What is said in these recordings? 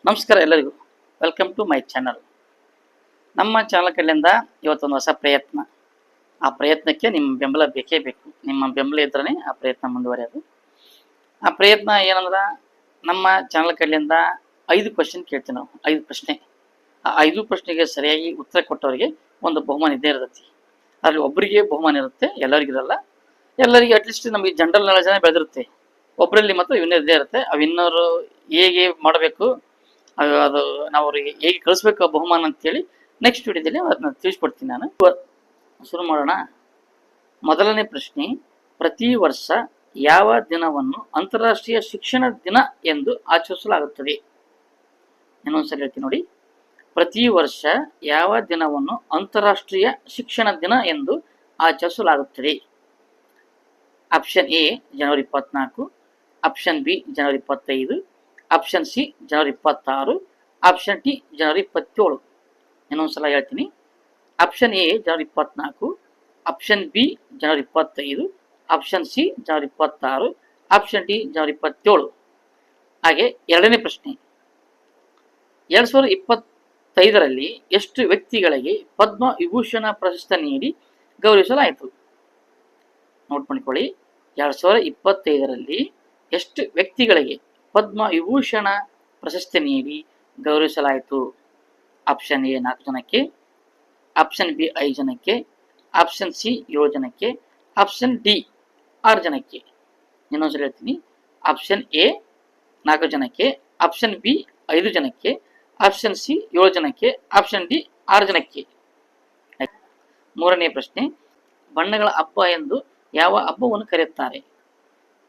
ನಮಸ್ಕಾರ ಎಲ್ಲರಿಗೂ. Welcome to my channel. ನಮ್ಮ ಚಾನಲ್ ಕಡೆಯಿಂದ ಇವತ್ತೊಂದು ಹೊಸ ಪ್ರಯತ್ನ. ಆ ಪ್ರಯತ್ನಕ್ಕೆ ನಿಮ್ಮ ಬೆಂಬಲ ಬೇಕೇ ಬೇಕು. ನಿಮ್ಮ ಬೆಂಬಲ ಇದ್ರೇ ಆ ಪ್ರಯತ್ನ ಮುಂದುವರಿಯೋದು. ಆ ಪ್ರಯತ್ನ ಏನಂದ್ರೆ, ನಮ್ಮ ಚಾನಲ್ ಕಡೆಯಿಂದ 5 ಕ್ವಶನ್ ಕೇಳ್ತೀವಿ ನಾವು. 5 ಪ್ರಶ್ನೆ. ಆ 5 ಪ್ರಶ್ನೆಗೆ ಸರಿಯಾಗಿ ಉತ್ತರ ಕೊಟ್ಟವರಿಗೆ ಒಂದು ಬಹುಮಾನ ಇದ್ದೇ ಇರ್ತೈತಿ. ಅದ್ರಲ್ಲಿ ಒಬ್ಬರಿಗೆ ಬಹುಮಾನ ಇರುತ್ತೆ, ಎಲ್ಲರಿಗಿರಲ್ಲ. ಎಲ್ಲರಿಗೆ ಅಟ್ಲೀಸ್ಟ್ ನಮಗೆ ಜನರಲ್ ನಾಲೆಜ್ ಬೆಳೆದಿರುತ್ತೆ. ಒಬ್ಬರಲ್ಲಿ ಮಾತ್ರ ವಿನ್ನರ್ ಇದ್ದೇ ಇರುತ್ತೆ. ಆ ವಿನ್ನರು ಹೇಗೆ ಮಾಡಬೇಕು, ಅದು ನಾವು ಅವರಿಗೆ ಹೇಗೆ ಕಳಿಸ್ಬೇಕು ಆ ಬಹುಮಾನ ಅಂತೇಳಿ ನೆಕ್ಸ್ಟ್ ವಿಡಿಯೋದಲ್ಲಿ ಅದನ್ನ ತಿಳಿಸ್ಕೊಡ್ತೀನಿ ನಾನು. ಶುರು ಮಾಡೋಣ. ಮೊದಲನೇ ಪ್ರಶ್ನೆ, ಪ್ರತಿ ವರ್ಷ ಯಾವ ದಿನವನ್ನು ಅಂತಾರಾಷ್ಟ್ರೀಯ ಶಿಕ್ಷಣ ದಿನ ಎಂದು ಆಚರಿಸಲಾಗುತ್ತದೆ? ಇನ್ನೊಂದ್ಸರಿ ಹೇಳ್ತೀನಿ ನೋಡಿ. ಪ್ರತಿ ವರ್ಷ ಯಾವ ದಿನವನ್ನು ಅಂತಾರಾಷ್ಟ್ರೀಯ ಶಿಕ್ಷಣ ದಿನ ಎಂದು ಆಚರಿಸಲಾಗುತ್ತದೆ? ಆಪ್ಷನ್ ಎ ಜನವರಿ 24, ಆಪ್ಷನ್ ಬಿ ಜನವರಿ 25, ಆಪ್ಷನ್ ಸಿ ಜನವರಿ 26, ಆಪ್ಷನ್ ಡಿ ಜನವರಿ 27. ಇನ್ನೊಂದ್ಸಲ ಹೇಳ್ತೀನಿ. ಆಪ್ಷನ್ ಎ ಜನವರಿ 24, ಆಪ್ಷನ್ ಬಿ ಜನವರಿ 25, ಆಪ್ಷನ್ ಸಿ ಜನವರಿ 26, ಆಪ್ಷನ್ ಡಿ ಜನವರಿ 27. ಹಾಗೆ ಎರಡನೇ ಪ್ರಶ್ನೆ, 2025ರಲ್ಲಿ ಎಷ್ಟು ವ್ಯಕ್ತಿಗಳಿಗೆ ಪದ್ಮ ವಿಭೂಷಣ ಪ್ರಶಸ್ತಿ ನೀಡಿ ಗೌರವಿಸಲಾಯಿತು? ನೋಟ್ ಮಾಡಿಕೊಳ್ಳಿ. 2025ರಲ್ಲಿ ಎಷ್ಟು ವ್ಯಕ್ತಿಗಳಿಗೆ ಪದ್ಮ ವಿಭೂಷಣ ಪ್ರಶಸ್ತಿ ನೀಡಿ ಗೌರವಿಸಲಾಯಿತು? ಆಪ್ಷನ್ ಎ 4 ಜನಕ್ಕೆ, ಆಪ್ಷನ್ ಬಿ 5 ಜನಕ್ಕೆ, ಆಪ್ಷನ್ ಸಿ 7 ಜನಕ್ಕೆ, ಆಪ್ಷನ್ ಡಿ 6 ಜನಕ್ಕೆ. ಇನ್ನೊಂದ್ಸಲ ಹೇಳ್ತೀನಿ. ಆಪ್ಷನ್ ಎ 4 ಜನಕ್ಕೆ, ಆಪ್ಷನ್ ಬಿ 5 ಜನಕ್ಕೆ, ಆಪ್ಷನ್ ಸಿ 7 ಜನಕ್ಕೆ, ಆಪ್ಷನ್ ಡಿ 6 ಜನಕ್ಕೆ. ಮೂರನೇ ಪ್ರಶ್ನೆ, ಬಣ್ಣಗಳ ಹಬ್ಬ ಎಂದು ಯಾವ ಹಬ್ಬವನ್ನು ಕರೆಯುತ್ತಾರೆ?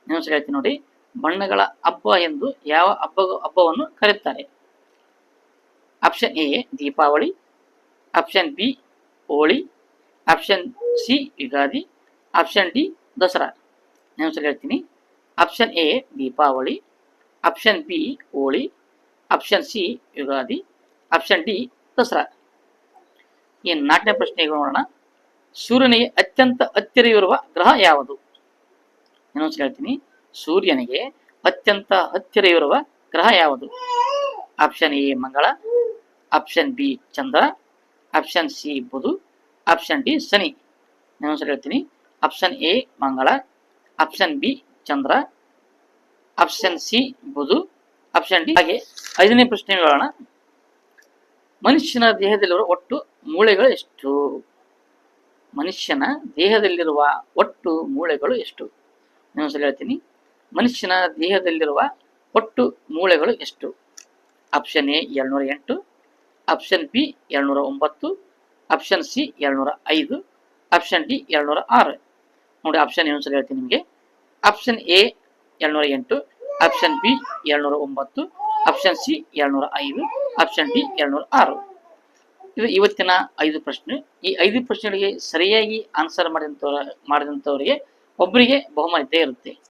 ಇನ್ನೊಂದ್ಸಲ ಹೇಳ್ತೀನಿ ನೋಡಿ. ಬಣ್ಣಗಳ ಹಬ್ಬ ಎಂದು ಯಾವ ಹಬ್ಬವನ್ನು ಕರೆಯುತ್ತಾರೆ? Option A Deepavali, option B Holi, option C Ugadi, option D Dasara. ಇನ್ನೊಂದ್ಸಲ ಹೇಳ್ತೀನಿ. Option A Deepavali, option B Holi, option C Ugadi, option D Dasara. ಈ 4ನೇ ಪ್ರಶ್ನೆಗೆ ನೋಡೋಣ. ಸೂರ್ಯನಿಗೆ ಅತ್ಯಂತ ಹತ್ತಿರವಿರುವ ಗ್ರಹ ಯಾವುದು? ಇನ್ನೊಂದ್ಸಲ ಹೇಳ್ತೀನಿ. ಸೂರ್ಯನಿಗೆ ಅತ್ಯಂತ ಹತ್ತಿರವಿರುವ ಗ್ರಹ ಯಾವುದು? ಆಪ್ಷನ್ ಎ ಮಂಗಳ, ಆಪ್ಷನ್ ಬಿ ಚಂದ್ರ, ಆಪ್ಷನ್ ಸಿ ಬುಧ, ಆಪ್ಷನ್ ಡಿ ಶನಿ. ಇನ್ನೊಂದ್ಸಲ ಹೇಳ್ತೀನಿ. ಆಪ್ಷನ್ ಎ ಮಂಗಳ, ಆಪ್ಷನ್ ಬಿ ಚಂದ್ರ, ಆಪ್ಷನ್ ಸಿ ಬುಧ, ಆಪ್ಷನ್ ಡಿ. ಹಾಗೆ 5ನೇ ಪ್ರಶ್ನೆ ನೋಡೋಣ. ಮನುಷ್ಯನ ದೇಹದಲ್ಲಿರುವ ಒಟ್ಟು ಮೂಳೆಗಳು ಎಷ್ಟು? ಮನುಷ್ಯನ ದೇಹದಲ್ಲಿರುವ ಒಟ್ಟು ಮೂಳೆಗಳು ಎಷ್ಟು? ಇನ್ನೊಂದ್ಸಲ ಹೇಳ್ತೀನಿ. ಮನುಷ್ಯನ ದೇಹದಲ್ಲಿರುವ ಒಟ್ಟು ಮೂಳೆಗಳು ಎಷ್ಟು? Option A 208, option B 209, option C 205, option D 206. ನೋಡಿ, ಆಪ್ಷನ್ ಇನ್ನೊಂದ್ಸಲ ಹೇಳ್ತೀನಿ ನಿಮಗೆ. Option A 208, option B 209, option C 205, option D 206. ಇದು ಇವತ್ತಿನ 5 ಪ್ರಶ್ನೆ. ಈ 5 ಪ್ರಶ್ನೆಗಳಿಗೆ ಸರಿಯಾಗಿ ಆನ್ಸರ್ ಮಾಡಿದಂಥವರಿಗೆ ಒಬ್ಬರಿಗೆ ಬಹುಮಾನ ಇದ್ದೇ ಇರುತ್ತೆ.